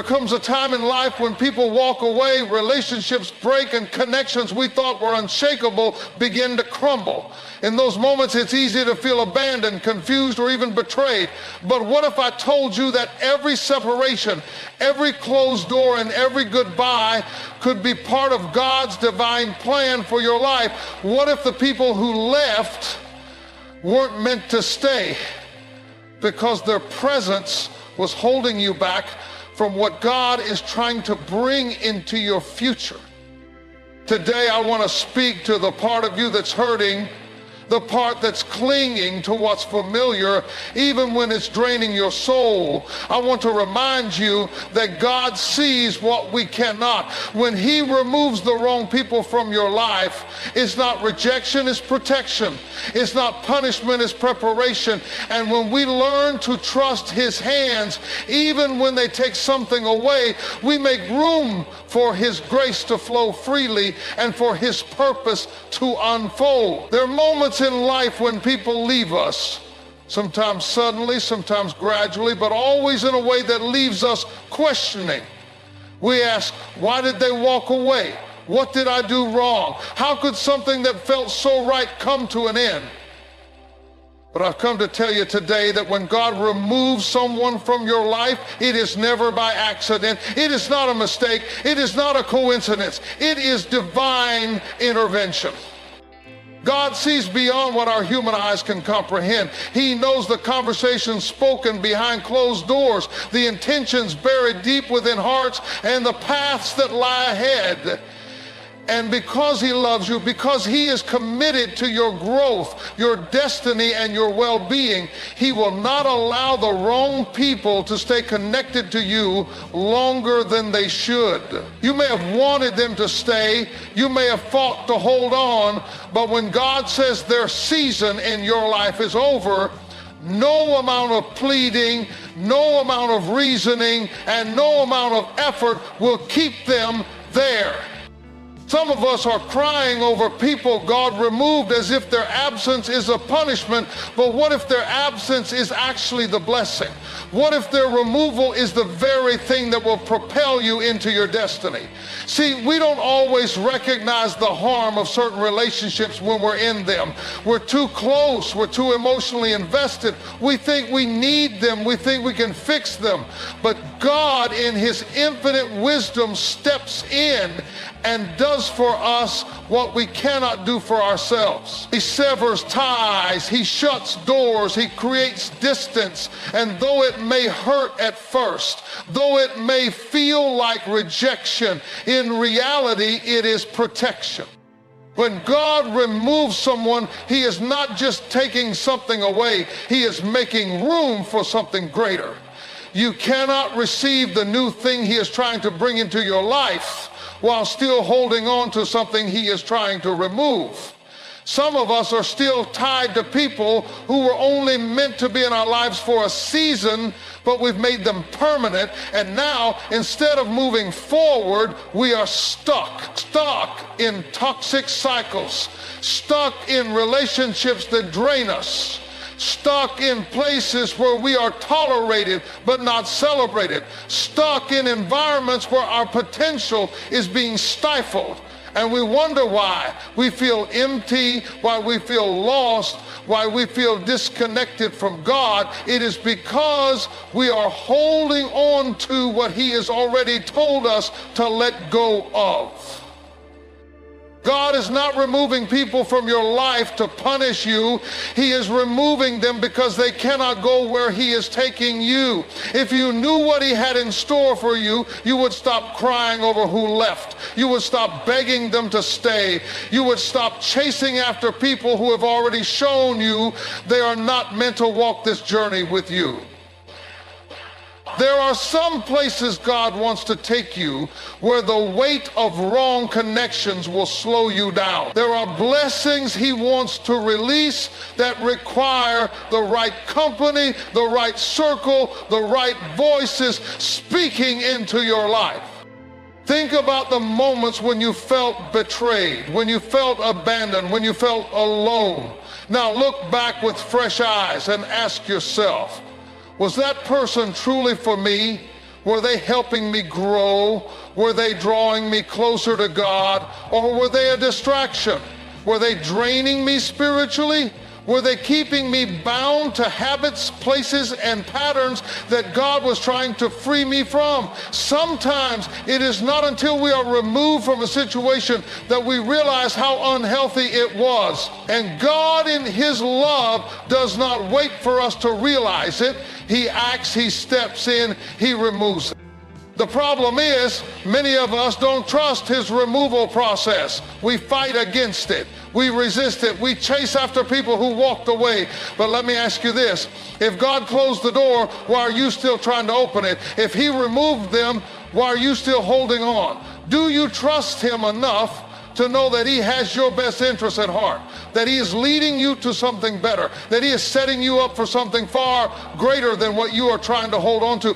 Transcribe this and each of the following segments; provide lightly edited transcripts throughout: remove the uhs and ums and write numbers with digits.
There comes a time in life when people walk away, relationships break, and connections we thought were unshakable begin to crumble. In those moments, it's easy to feel abandoned, confused, or even betrayed. But what if I told you that every separation, every closed door, and every goodbye could be part of God's divine plan for your life? What if the people who left weren't meant to stay because their presence was holding you back from what God is trying to bring into your future? Today, I want to speak to the part of you that's hurting, the part that's clinging to what's familiar, even when it's draining your soul. I want to remind you that God sees what we cannot. When He removes the wrong people from your life, it's not rejection, it's protection. It's not punishment, it's preparation. And when we learn to trust His hands, even when they take something away, we make room for His grace to flow freely and for His purpose to unfold. There are moments in life when people leave us, sometimes suddenly, sometimes gradually, but always in a way that leaves us questioning. We ask, why did they walk away? What did I do wrong? How could something that felt so right come to an end? But I've come to tell you today that when God removes someone from your life, it is never by accident. It is not a mistake. It is not a coincidence. It is divine intervention. God sees beyond what our human eyes can comprehend. He knows the conversations spoken behind closed doors, the intentions buried deep within hearts, and the paths that lie ahead. And because He loves you, because He is committed to your growth, your destiny, and your well-being, He will not allow the wrong people to stay connected to you longer than they should. You may have wanted them to stay, you may have fought to hold on, but when God says their season in your life is over, no amount of pleading, no amount of reasoning, and no amount of effort will keep them there. Some of us are crying over people God removed as if their absence is a punishment, but what if their absence is actually the blessing? What if their removal is the very thing that will propel you into your destiny? See, we don't always recognize the harm of certain relationships when we're in them. We're too close, we're too emotionally invested. We think we need them, we think we can fix them. But God, in His infinite wisdom, steps in and does for us what we cannot do for ourselves. He severs ties, He shuts doors, He creates distance, and though it may hurt at first, though it may feel like rejection, in reality it is protection. When God removes someone, He is not just taking something away, He is making room for something greater. You cannot receive the new thing He is trying to bring into your life while still holding on to something He is trying to remove. Some of us are still tied to people who were only meant to be in our lives for a season, but we've made them permanent, and now, instead of moving forward, we are stuck in toxic cycles, stuck in relationships that drain us, stuck in places where we are tolerated but not celebrated, stuck in environments where our potential is being stifled. And we wonder why we feel empty, why we feel lost, why we feel disconnected from God. It is because we are holding on to what He has already told us to let go of. God is not removing people from your life to punish you. He is removing them because they cannot go where He is taking you. If you knew what He had in store for you, you would stop crying over who left. You would stop begging them to stay. You would stop chasing after people who have already shown you they are not meant to walk this journey with you. There are some places God wants to take you where the weight of wrong connections will slow you down. There are blessings He wants to release that require the right company, the right circle, the right voices speaking into your life. Think about the moments when you felt betrayed, when you felt abandoned, when you felt alone. Now look back with fresh eyes and ask yourself, was that person truly for me? Were they helping me grow? Were they drawing me closer to God? Or were they a distraction? Were they draining me spiritually? Were they keeping me bound to habits, places, and patterns that God was trying to free me from? Sometimes it is not until we are removed from a situation that we realize how unhealthy it was. And God in His love does not wait for us to realize it. He acts, He steps in, He removes it. The problem is, many of us don't trust His removal process. We fight against it. We resist it. We chase after people who walked away. But let me ask you this. If God closed the door, why are you still trying to open it? If He removed them, why are you still holding on? Do you trust Him enough to know that He has your best interests at heart, that He is leading you to something better, that He is setting you up for something far greater than what you are trying to hold on to?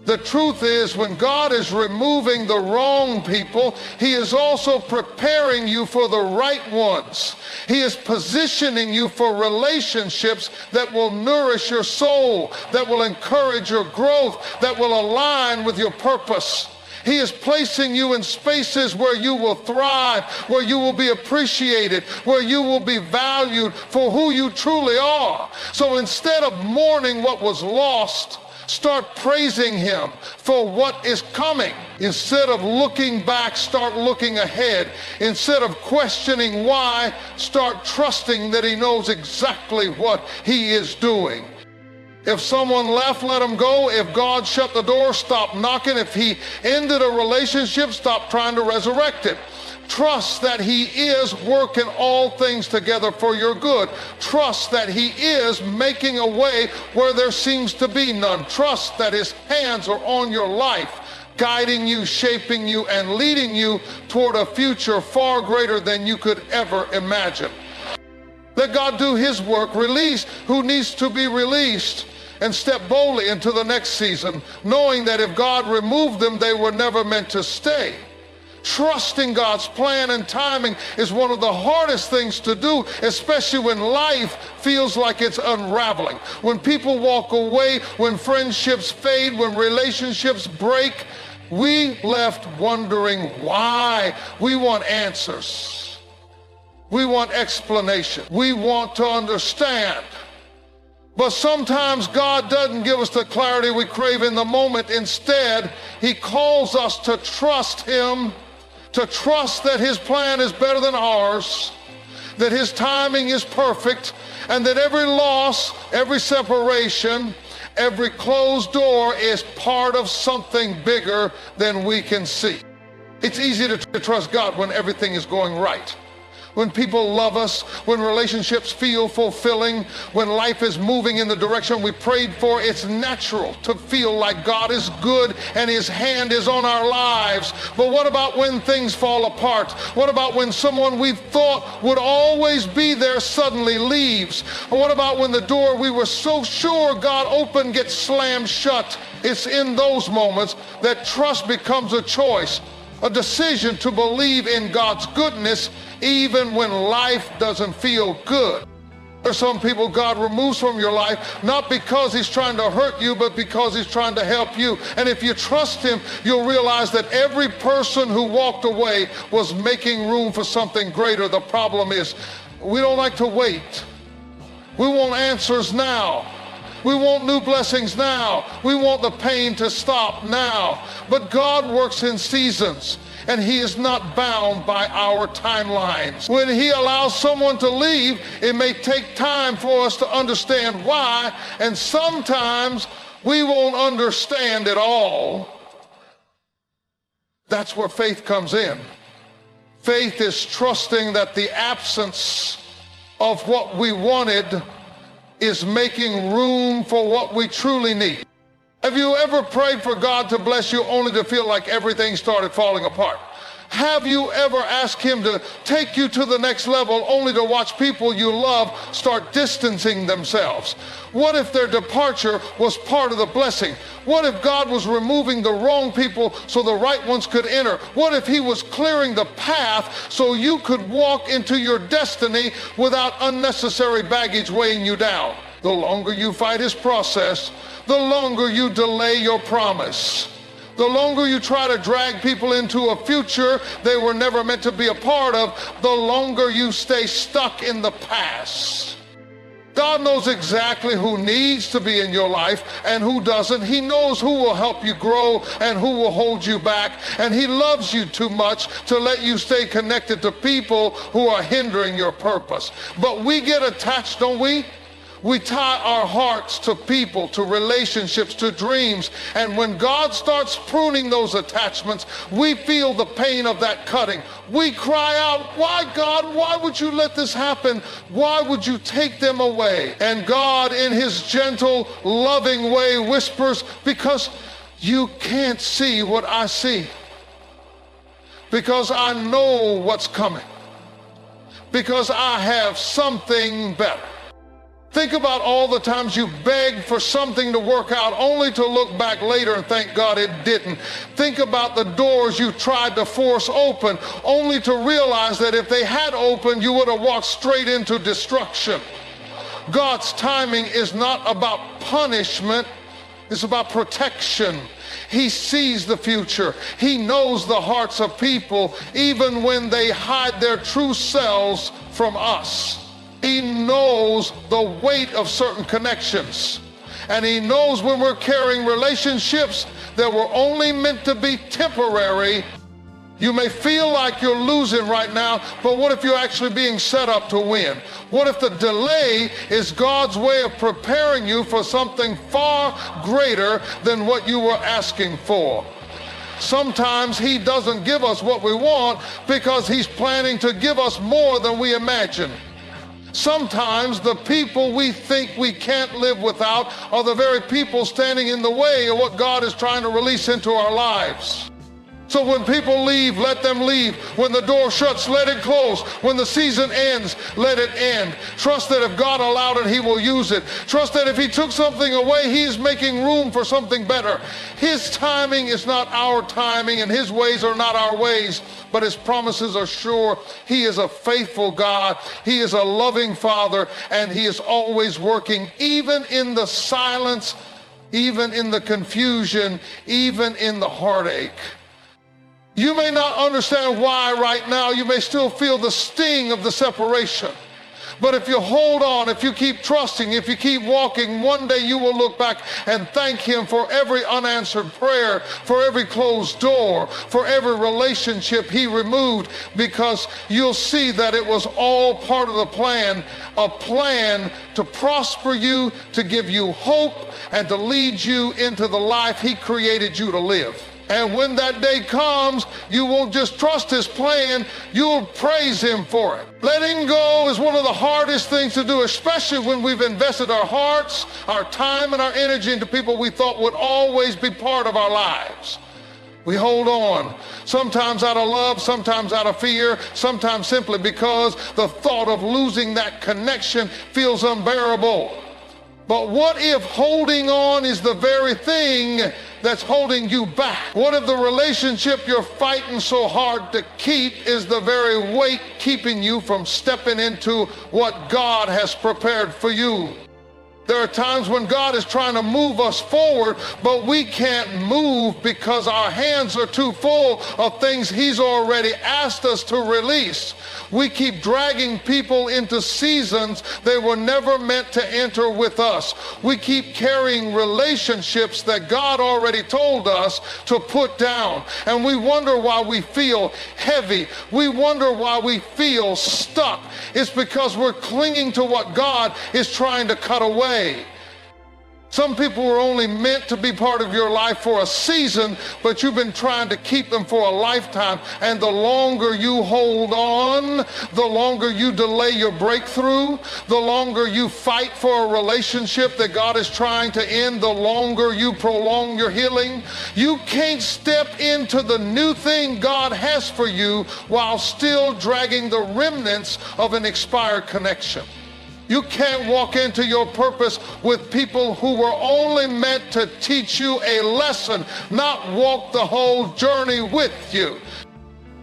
The truth is, when God is removing the wrong people, He is also preparing you for the right ones. He is positioning you for relationships that will nourish your soul, that will encourage your growth, that will align with your purpose. He is placing you in spaces where you will thrive, where you will be appreciated, where you will be valued for who you truly are. So instead of mourning what was lost, start praising Him for what is coming. Instead of looking back, start looking ahead. Instead of questioning why, start trusting that He knows exactly what He is doing. If someone left, let them go. If God shut the door, stop knocking. If He ended a relationship, stop trying to resurrect it. Trust that He is working all things together for your good. Trust that He is making a way where there seems to be none. Trust that His hands are on your life, guiding you, shaping you, and leading you toward a future far greater than you could ever imagine. Let God do His work. Release who needs to be released, and step boldly into the next season, knowing that if God removed them, they were never meant to stay. Trusting God's plan and timing is one of the hardest things to do, especially when life feels like it's unraveling. When people walk away, when friendships fade, when relationships break, we left wondering why. We want answers. We want explanation. We want to understand. But sometimes God doesn't give us the clarity we crave in the moment. Instead, He calls us to trust Him, to trust that His plan is better than ours, that His timing is perfect, and that every loss, every separation, every closed door is part of something bigger than we can see. It's easy to trust God when everything is going right. When people love us, when relationships feel fulfilling, when life is moving in the direction we prayed for, it's natural to feel like God is good and His hand is on our lives. But what about when things fall apart? What about when someone we thought would always be there suddenly leaves? Or what about when the door we were so sure God opened gets slammed shut? It's in those moments that trust becomes a choice, a decision to believe in God's goodness even when life doesn't feel good. There's some people God removes from your life not because He's trying to hurt you, but because He's trying to help you. And if you trust Him, you'll realize that every person who walked away was making room for something greater. The problem is we don't like to wait. We want answers now. We want new blessings now. We want the pain to stop now. But God works in seasons, and He is not bound by our timelines. When He allows someone to leave, it may take time for us to understand why, and sometimes we won't understand it all. That's where faith comes in. Faith is trusting that the absence of what we wanted is making room for what we truly need. Have you ever prayed for God to bless you only to feel like everything started falling apart? Have you ever asked Him to take you to the next level only to watch people you love start distancing themselves? What if their departure was part of the blessing? What if God was removing the wrong people so the right ones could enter? What if He was clearing the path so you could walk into your destiny without unnecessary baggage weighing you down? The longer you fight his process, the longer you delay your promise. The longer you try to drag people into a future they were never meant to be a part of, the longer you stay stuck in the past. God knows exactly who needs to be in your life and who doesn't. He knows who will help you grow and who will hold you back. And he loves you too much to let you stay connected to people who are hindering your purpose. But we get attached, don't we? We tie our hearts to people, to relationships, to dreams. And when God starts pruning those attachments, we feel the pain of that cutting. We cry out, why, God? Why would you let this happen? Why would you take them away? And God, in his gentle, loving way, whispers, because you can't see what I see. Because I know what's coming. Because I have something better. Think about all the times you begged for something to work out only to look back later and thank God it didn't. Think about the doors you tried to force open only to realize that if they had opened, you would have walked straight into destruction. God's timing is not about punishment, it's about protection. He sees the future. He knows the hearts of people even when they hide their true selves from us. He knows the weight of certain connections. And he knows when we're carrying relationships that were only meant to be temporary. You may feel like you're losing right now, but what if you're actually being set up to win? What if the delay is God's way of preparing you for something far greater than what you were asking for? Sometimes he doesn't give us what we want because he's planning to give us more than we imagine. Sometimes the people we think we can't live without are the very people standing in the way of what God is trying to release into our lives. So when people leave, let them leave. When the door shuts, let it close. When the season ends, let it end. Trust that if God allowed it, he will use it. Trust that if he took something away, he's making room for something better. His timing is not our timing, and his ways are not our ways, but his promises are sure. He is a faithful God. He is a loving Father, and he is always working, even in the silence, even in the confusion, even in the heartache. You may not understand why right now. You may still feel the sting of the separation. But if you hold on, if you keep trusting, if you keep walking, one day you will look back and thank him for every unanswered prayer, for every closed door, for every relationship he removed, because you'll see that it was all part of the plan, a plan to prosper you, to give you hope, and to lead you into the life he created you to live. And when that day comes, you won't just trust his plan, you'll praise him for it. Letting go is one of the hardest things to do, especially when we've invested our hearts, our time, and our energy into people we thought would always be part of our lives. We hold on, sometimes out of love, sometimes out of fear, sometimes simply because the thought of losing that connection feels unbearable. But what if holding on is the very thing that's holding you back? What if the relationship you're fighting so hard to keep is the very weight keeping you from stepping into what God has prepared for you? There are times when God is trying to move us forward, but we can't move because our hands are too full of things he's already asked us to release. We keep dragging people into seasons they were never meant to enter with us. We keep carrying relationships that God already told us to put down. And we wonder why we feel heavy. We wonder why we feel stuck. It's because we're clinging to what God is trying to cut away. Some people were only meant to be part of your life for a season, but you've been trying to keep them for a lifetime. And the longer you hold on, the longer you delay your breakthrough, the longer you fight for a relationship that God is trying to end, the longer you prolong your healing. You can't step into the new thing God has for you while still dragging the remnants of an expired connection. You can't walk into your purpose with people who were only meant to teach you a lesson, not walk the whole journey with you.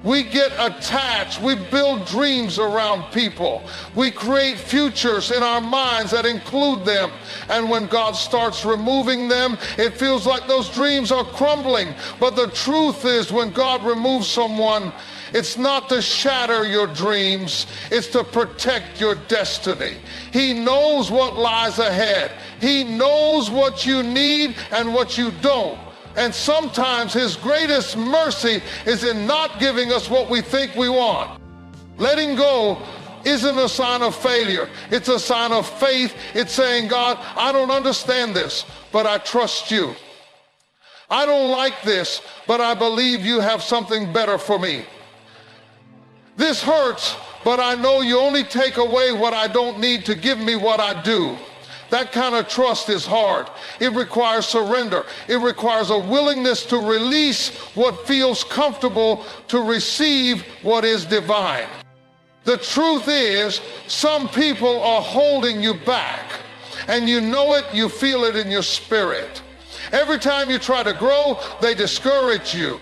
We get attached. We build dreams around people. We create futures in our minds that include them. And when God starts removing them, it feels like those dreams are crumbling. But the truth is, when God removes someone, it's not to shatter your dreams, it's to protect your destiny. He knows what lies ahead. He knows what you need and what you don't. And sometimes his greatest mercy is in not giving us what we think we want. Letting go isn't a sign of failure. It's a sign of faith. It's saying, God, I don't understand this, but I trust you. I don't like this, but I believe you have something better for me. This hurts, but I know you only take away what I don't need to give me what I do. That kind of trust is hard. It requires surrender. It requires a willingness to release what feels comfortable to receive what is divine. The truth is, some people are holding you back, and you know it, you feel it in your spirit. Every time you try to grow, they discourage you.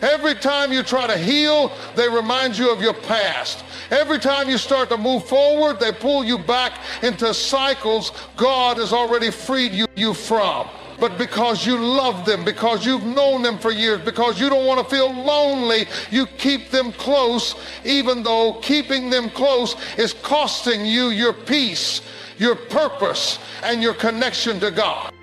Every time you try to heal, they remind you of your past. Every time you start to move forward, they pull you back into cycles God has already freed you from. But because you love them, because you've known them for years, because you don't want to feel lonely, you keep them close, even though keeping them close is costing you your peace, your purpose, and your connection to God.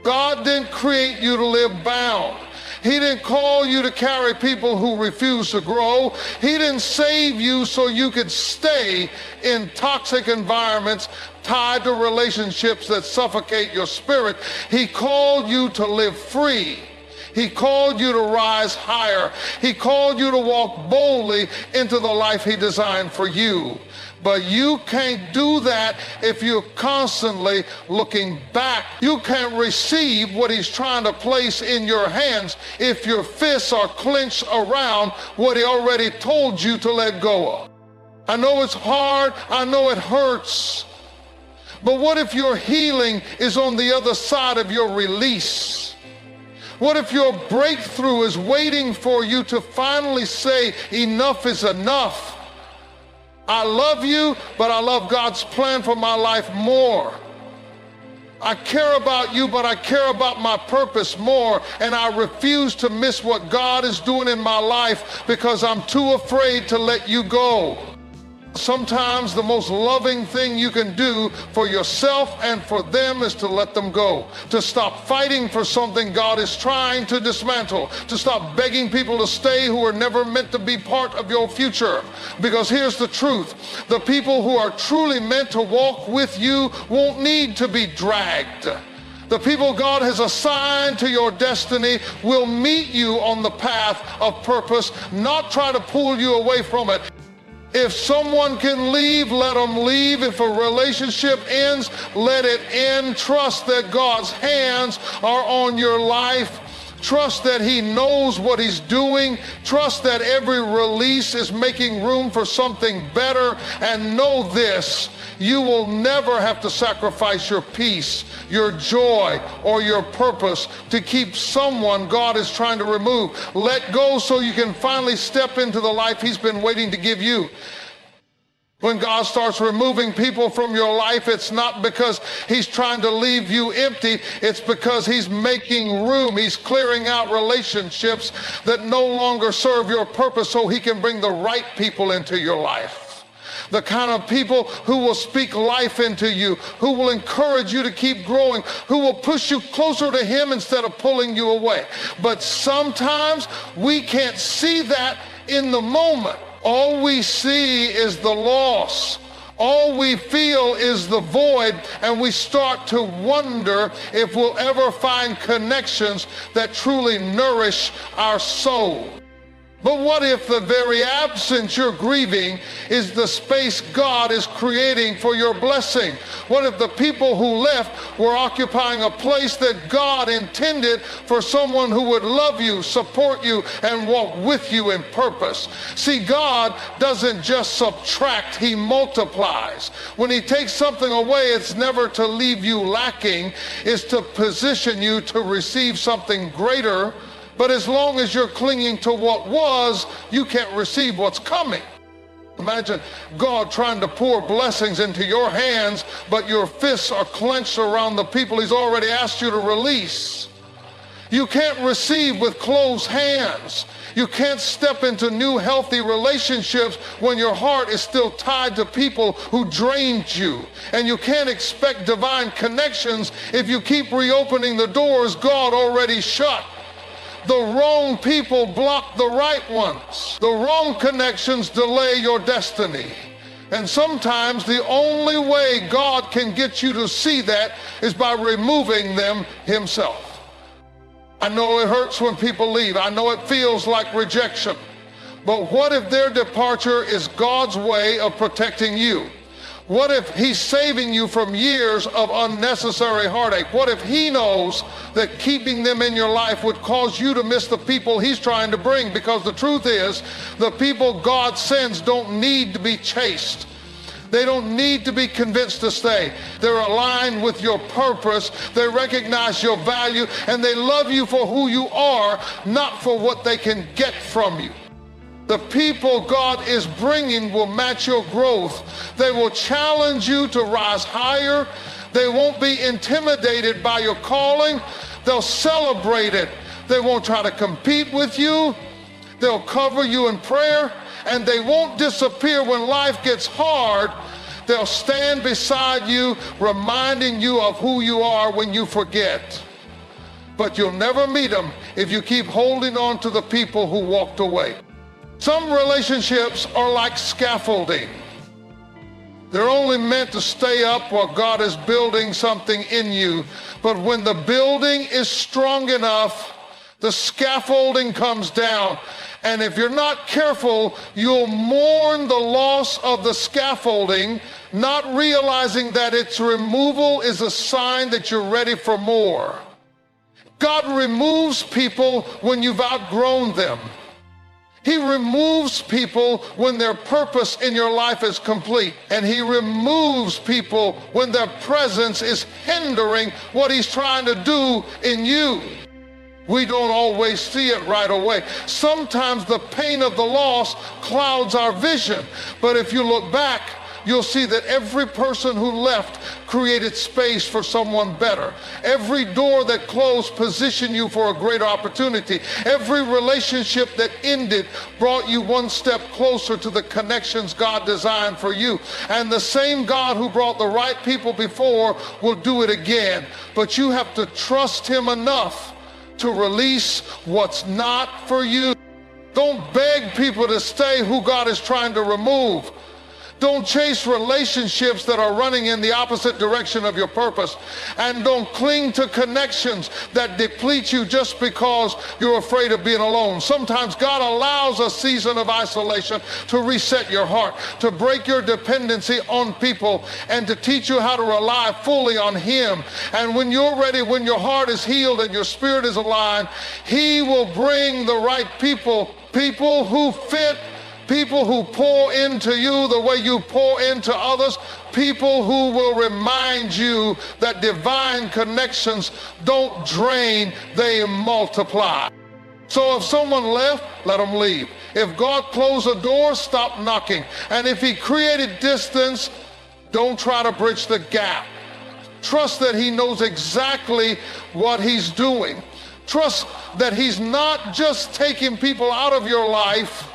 God didn't create you to live bound. He didn't call you to carry people who refuse to grow. He didn't save you so you could stay in toxic environments tied to relationships that suffocate your spirit. He called you to live free. He called you to rise higher. He called you to walk boldly into the life he designed for you. But you can't do that if you're constantly looking back. You can't receive what he's trying to place in your hands if your fists are clenched around what he already told you to let go of. I know it's hard. I know it hurts. But what if your healing is on the other side of your release? What if your breakthrough is waiting for you to finally say, enough is enough? I love you, but I love God's plan for my life more. I care about you, but I care about my purpose more, and I refuse to miss what God is doing in my life because I'm too afraid to let you go. Sometimes the most loving thing you can do for yourself and for them is to let them go, to stop fighting for something God is trying to dismantle, to stop begging people to stay who are never meant to be part of your future. Because here's the truth, the people who are truly meant to walk with you won't need to be dragged. The people God has assigned to your destiny will meet you on the path of purpose, not try to pull you away from it. If someone can leave, let them leave. If a relationship ends, let it end. Trust that God's hands are on your life. Trust that he knows what he's doing. Trust that every release is making room for something better. And know this, you will never have to sacrifice your peace, your joy, or your purpose to keep someone God is trying to remove. Let go so you can finally step into the life he's been waiting to give you. When God starts removing people from your life, it's not because he's trying to leave you empty. It's because he's making room. He's clearing out relationships that no longer serve your purpose so he can bring the right people into your life. The kind of people who will speak life into you, who will encourage you to keep growing, who will push you closer to him instead of pulling you away. But sometimes we can't see that in the moment. All we see is the loss. All we feel is the void, and we start to wonder if we'll ever find connections that truly nourish our soul. But what if the very absence you're grieving is the space God is creating for your blessing? What if the people who left were occupying a place that God intended for someone who would love you, support you, and walk with you in purpose? See, God doesn't just subtract, he multiplies. When he takes something away, it's never to leave you lacking, it's to position you to receive something greater But as long as you're clinging to what was, you can't receive what's coming. Imagine God trying to pour blessings into your hands, but your fists are clenched around the people He's already asked you to release. You can't receive with closed hands. You can't step into new healthy relationships when your heart is still tied to people who drained you. And you can't expect divine connections if you keep reopening the doors God already shut. The wrong people block the right ones. The wrong connections delay your destiny. And sometimes the only way God can get you to see that is by removing them Himself. I know it hurts when people leave. I know it feels like rejection. But what if their departure is God's way of protecting you? What if He's saving you from years of unnecessary heartache? What if He knows that keeping them in your life would cause you to miss the people He's trying to bring? Because the truth is, the people God sends don't need to be chased. They don't need to be convinced to stay. They're aligned with your purpose. They recognize your value, and they love you for who you are, not for what they can get from you. The people God is bringing will match your growth. They will challenge you to rise higher. They won't be intimidated by your calling. They'll celebrate it. They won't try to compete with you. They'll cover you in prayer, and they won't disappear when life gets hard. They'll stand beside you, reminding you of who you are when you forget. But you'll never meet them if you keep holding on to the people who walked away. Some relationships are like scaffolding. They're only meant to stay up while God is building something in you. But when the building is strong enough, the scaffolding comes down. And if you're not careful, you'll mourn the loss of the scaffolding, not realizing that its removal is a sign that you're ready for more. God removes people when you've outgrown them. He removes people when their purpose in your life is complete. And He removes people when their presence is hindering what He's trying to do in you. We don't always see it right away. Sometimes the pain of the loss clouds our vision. But if you look back, you'll see that every person who left created space for someone better. Every door that closed positioned you for a greater opportunity. Every relationship that ended brought you one step closer to the connections God designed for you. And the same God who brought the right people before will do it again. But you have to trust Him enough to release what's not for you. Don't beg people to stay who God is trying to remove. Don't chase relationships that are running in the opposite direction of your purpose. And don't cling to connections that deplete you just because you're afraid of being alone. Sometimes God allows a season of isolation to reset your heart, to break your dependency on people, and to teach you how to rely fully on Him. And when you're ready, when your heart is healed and your spirit is aligned, He will bring the right people, people who fit, people who pour into you the way you pour into others, people who will remind you that divine connections don't drain, they multiply. So if someone left, let them leave. If God closed a door, stop knocking. And if He created distance, don't try to bridge the gap. Trust that He knows exactly what He's doing. Trust that He's not just taking people out of your life,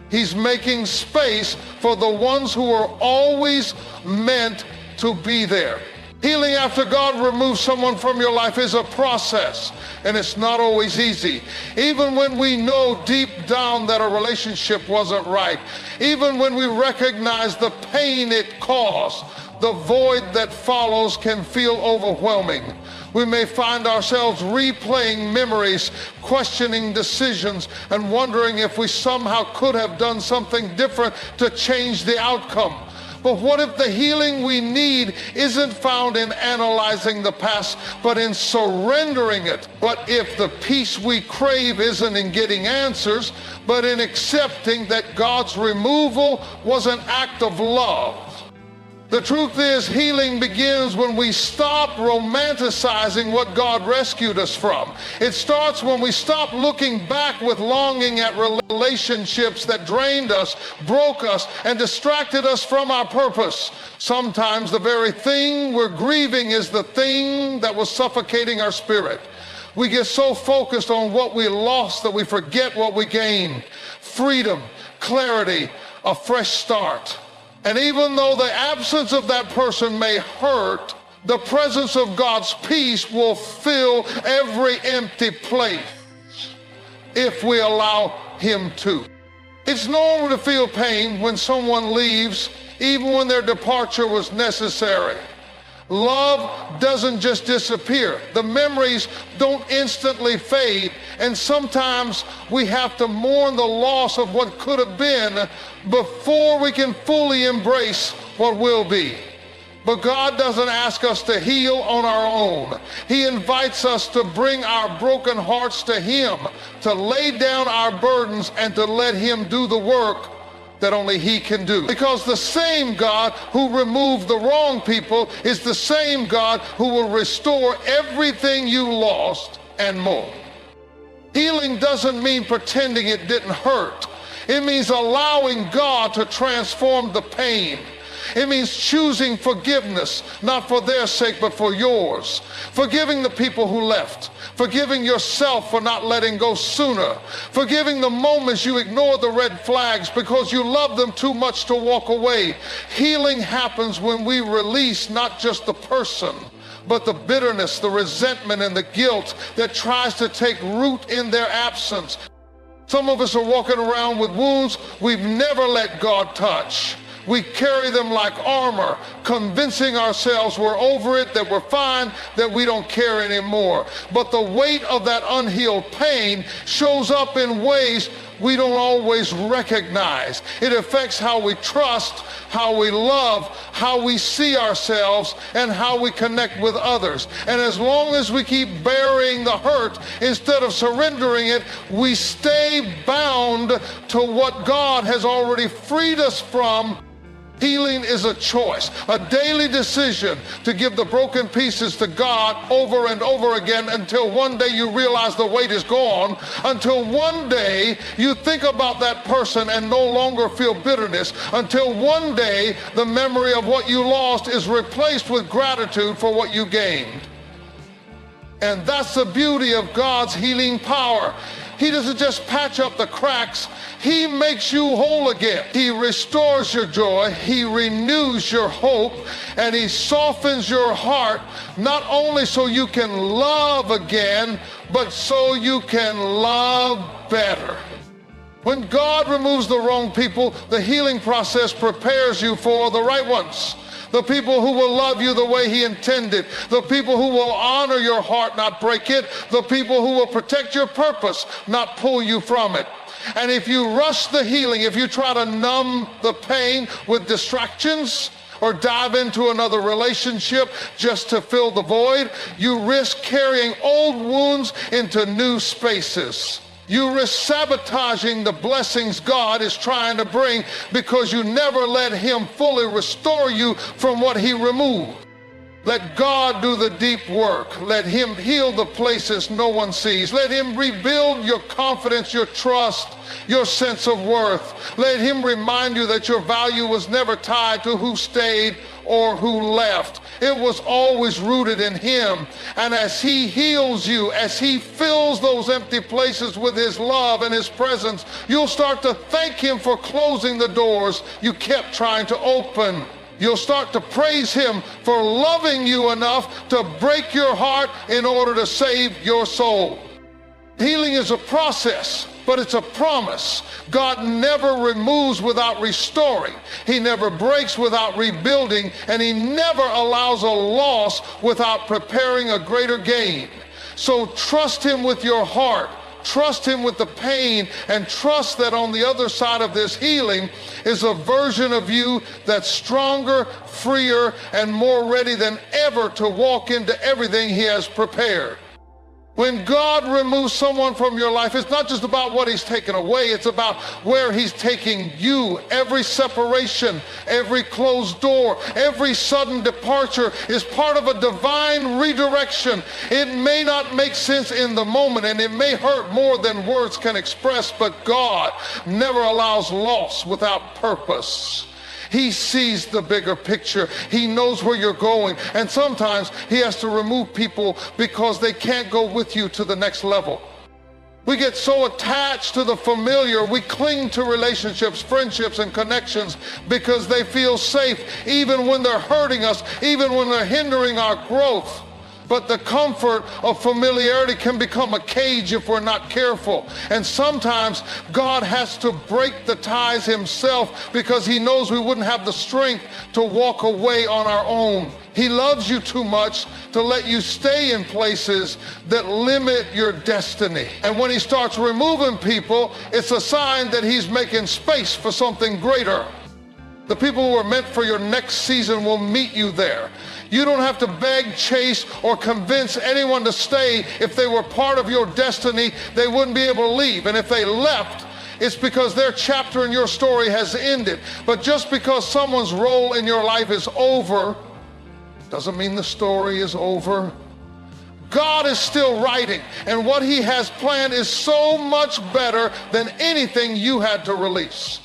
He's making space for the ones who are always meant to be there. Healing after God removes someone from your life is a process, and it's not always easy. Even when we know deep down that a relationship wasn't right, even when we recognize the pain it caused, the void that follows can feel overwhelming. We may find ourselves replaying memories, questioning decisions, and wondering if we somehow could have done something different to change the outcome. But what if the healing we need isn't found in analyzing the past, but in surrendering it? What if the peace we crave isn't in getting answers, but in accepting that God's removal was an act of love? The truth is, healing begins when we stop romanticizing what God rescued us from. It starts when we stop looking back with longing at relationships that drained us, broke us, and distracted us from our purpose. Sometimes the very thing we're grieving is the thing that was suffocating our spirit. We get so focused on what we lost that we forget what we gained: freedom, clarity, a fresh start. And even though the absence of that person may hurt, the presence of God's peace will fill every empty place if we allow Him to. It's normal to feel pain when someone leaves, even when their departure was necessary. Love doesn't just disappear. The memories don't instantly fade, and sometimes we have to mourn the loss of what could have been before we can fully embrace what will be. But God doesn't ask us to heal on our own. He invites us to bring our broken hearts to Him, to lay down our burdens, and to let Him do the work that only He can do. Because the same God who removed the wrong people is the same God who will restore everything you lost and more. Healing doesn't mean pretending it didn't hurt. It means allowing God to transform the pain. It means choosing forgiveness, not for their sake, but for yours. Forgiving the people who left. Forgiving yourself for not letting go sooner. Forgiving the moments you ignored the red flags because you loved them too much to walk away. Healing happens when we release not just the person, but the bitterness, the resentment, and the guilt that tries to take root in their absence. Some of us are walking around with wounds we've never let God touch. We carry them like armor, convincing ourselves we're over it, that we're fine, that we don't care anymore. But the weight of that unhealed pain shows up in ways we don't always recognize. It affects how we trust, how we love, how we see ourselves, and how we connect with others. And as long as we keep burying the hurt instead of surrendering it, we stay bound to what God has already freed us from. Healing is a choice, a daily decision to give the broken pieces to God over and over again until one day you realize the weight is gone, until one day you think about that person and no longer feel bitterness, until one day the memory of what you lost is replaced with gratitude for what you gained. And that's the beauty of God's healing power. He doesn't just patch up the cracks. He makes you whole again. He restores your joy. He renews your hope. And He softens your heart, not only so you can love again, but so you can love better. When God removes the wrong people, the healing process prepares you for the right ones. The people who will love you the way He intended. The people who will honor your heart, not break it. The people who will protect your purpose, not pull you from it. And if you rush the healing, if you try to numb the pain with distractions or dive into another relationship just to fill the void, you risk carrying old wounds into new spaces. You risk sabotaging the blessings God is trying to bring because you never let Him fully restore you from what He removed. Let God do the deep work. Let Him heal the places no one sees. Let Him rebuild your confidence, your trust, your sense of worth. Let Him remind you that your value was never tied to who stayed or who left. It was always rooted in Him. And as He heals you, as He fills those empty places with His love and His presence, you'll start to thank Him for closing the doors you kept trying to open. You'll start to praise Him for loving you enough to break your heart in order to save your soul. Healing is a process, but it's a promise. God never removes without restoring. He never breaks without rebuilding, and He never allows a loss without preparing a greater gain. So trust Him with your heart. Trust Him with the pain, and trust that on the other side of this healing is a version of you that's stronger, freer, and more ready than ever to walk into everything He has prepared. When God removes someone from your life, it's not just about what he's taken away, it's about where he's taking you. Every separation, every closed door, every sudden departure is part of a divine redirection. It may not make sense in the moment, and it may hurt more than words can express, but God never allows loss without purpose. He sees the bigger picture. He knows where you're going. And sometimes he has to remove people because they can't go with you to the next level. We get so attached to the familiar. We cling to relationships, friendships, and connections because they feel safe, even when they're hurting us, even when they're hindering our growth. But the comfort of familiarity can become a cage if we're not careful. And sometimes God has to break the ties himself because he knows we wouldn't have the strength to walk away on our own. He loves you too much to let you stay in places that limit your destiny. And when he starts removing people, it's a sign that he's making space for something greater. The people who are meant for your next season will meet you there. You don't have to beg, chase, or convince anyone to stay. If they were part of your destiny, they wouldn't be able to leave. And if they left, it's because their chapter in your story has ended. But just because someone's role in your life is over, doesn't mean the story is over. God is still writing, and what he has planned is so much better than anything you had to release.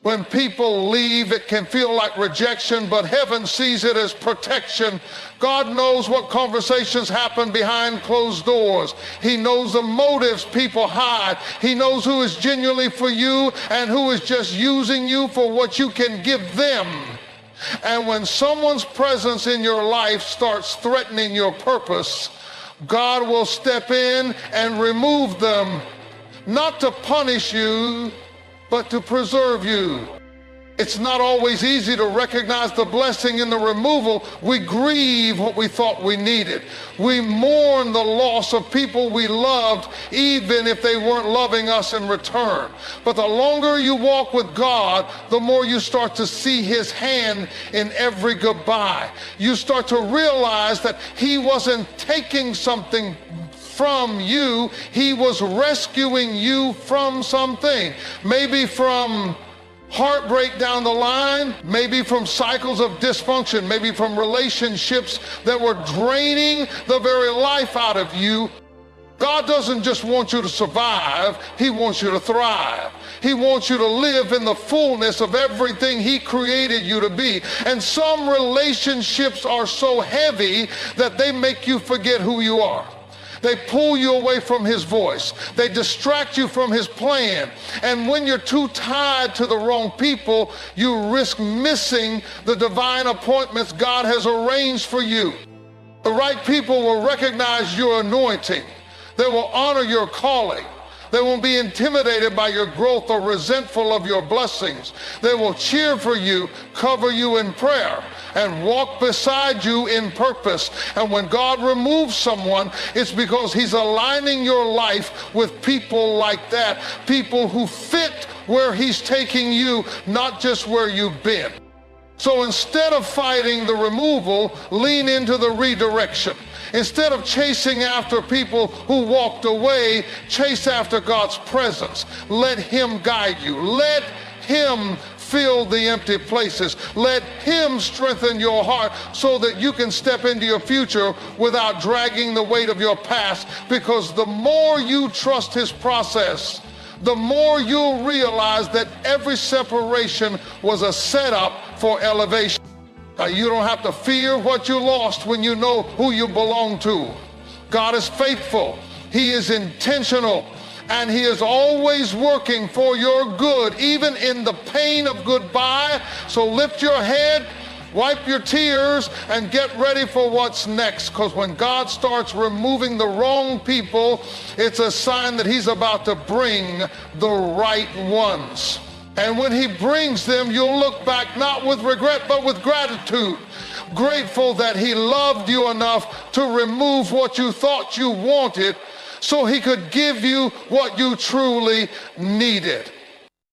When people leave, it can feel like rejection, but heaven sees it as protection. God knows what conversations happen behind closed doors. He knows the motives people hide. He knows who is genuinely for you and who is just using you for what you can give them. And when someone's presence in your life starts threatening your purpose, God will step in and remove them, not to punish you, but to preserve you. It's not always easy to recognize the blessing in the removal. We grieve what we thought we needed. We mourn the loss of people we loved, even if they weren't loving us in return. But the longer you walk with God, the more you start to see his hand in every goodbye. You start to realize that he wasn't taking something from you, he was rescuing you from something. Maybe from heartbreak down the line, maybe from cycles of dysfunction, maybe from relationships that were draining the very life out of you. God doesn't just want you to survive, he wants you to thrive. He wants you to live in the fullness of everything he created you to be. And some relationships are so heavy that they make you forget who you are. They pull you away from his voice. They distract you from his plan. And when you're too tied to the wrong people, you risk missing the divine appointments God has arranged for you. The right people will recognize your anointing. They will honor your calling. They won't be intimidated by your growth or resentful of your blessings. They will cheer for you, cover you in prayer, and walk beside you in purpose. And when God removes someone, it's because he's aligning your life with people like that, people who fit where he's taking you, not just where you've been. So instead of fighting the removal, lean into the redirection. Instead of chasing after people who walked away, chase after God's presence. Let him guide you. Let him fill the empty places. Let him strengthen your heart so that you can step into your future without dragging the weight of your past. Because the more you trust his process, the more you'll realize that every separation was a setup for elevation. You don't have to fear what you lost when you know who you belong to. God is faithful. He is intentional. And he is always working for your good, even in the pain of goodbye. So lift your head, wipe your tears, and get ready for what's next. Because when God starts removing the wrong people, it's a sign that he's about to bring the right ones. And when he brings them, you'll look back not with regret, but with gratitude. Grateful that he loved you enough to remove what you thought you wanted so he could give you what you truly needed.